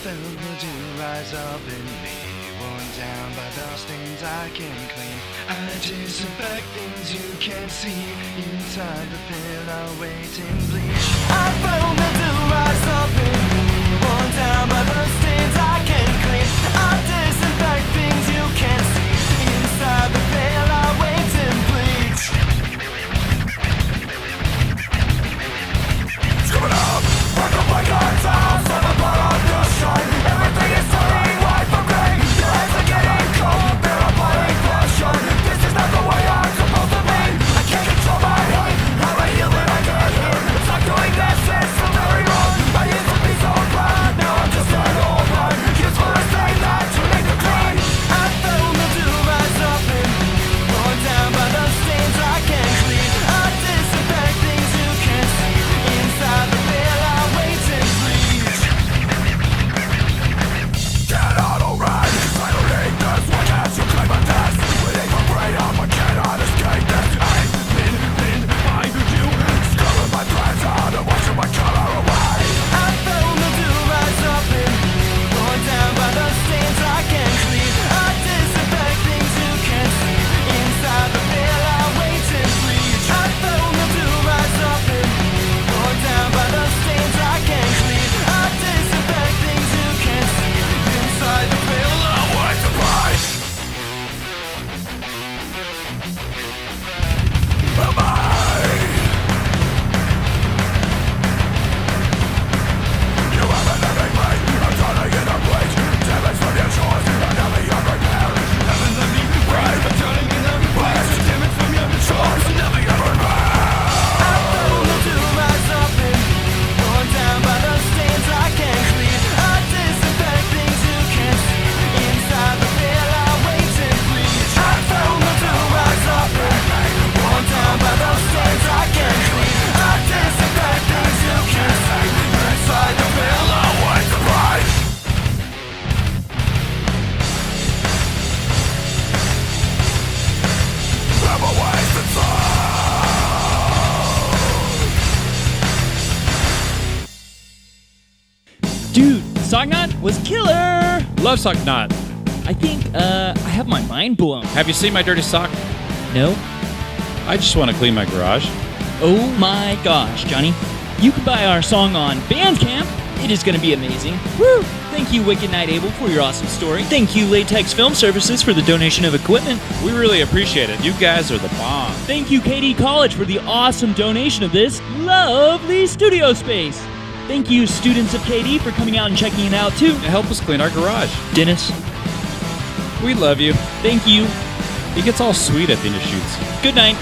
felt the dew rise up in me, worn down by the stains I can't clean. I disinfect things you can't see, inside the pillow waiting bleach. I felt the dew rise up in me, worn down by the stains I can't clean. I disinfect things you can't see, inside the pillow waiting bleach. Coming up, break up like lights out, set the blood on your shine. Everything is turning white from gray. Your hands are getting cold, bear a body pressure. This is not the way I'm supposed to be. I can't control my head, how I heal when I get hit. It's like doing this, it's so very wrong. I used to be so proud, now I'm just an old man. Just for a thing that you make me cry. I felt the dew rise up in me, worn down by the stains I can't clean. I disinfect things you can't see, inside the veil I wait and bleach. Get out alright, cause I don't need this. Why can't you claim a test? Bleeding from brain up, I cannot escape this. I've been by you, sculling my plans out and washing my color away. I felt the dew rise up in me, worn down by the stains I can't clean. I disinfect things you can't see, inside the veil I wait and bleach. I felt the dew rise up in me, worn down by the stains I can't clean. I disinfect things you can't see, inside the veil I wait and bleach. Am I? You haven't living me, I'm turning in a bleach. Damage from your choice, I never your repair. Haven't let me breathe, I'm turning in a bleach. Damage from your choice, I never your repair. I feel the dew rise up in me, worn down by the stains I can't clean. I disinfect things you can't see, inside the veil I wait and bleach. I feel the dew rise up in me, worn down by the stains I can't clean. I disinfect things you can't see, inside the veil I wait and bleach. Never waste the time. Dude, Slipknot was killer! Love Slipknot. I think, I have my mind blown. Have you seen my dirty sock? No? I just want to clean my garage. Oh my gosh, Johnny. You can buy our song on Bandcamp. It is going to be amazing. Woo! Thank you, Wicked Night Able, for your awesome story. Thank you, Latex Film Services, for the donation of equipment. We really appreciate it. You guys are the bomb. Thank you, KD College, for the awesome donation of this lovely studio space. Thank you, students of KD, for coming out and checking it out, too. Help us clean our garage. Dennis, We love you. thank you. He gets all sweet at the end of shoots. Good night.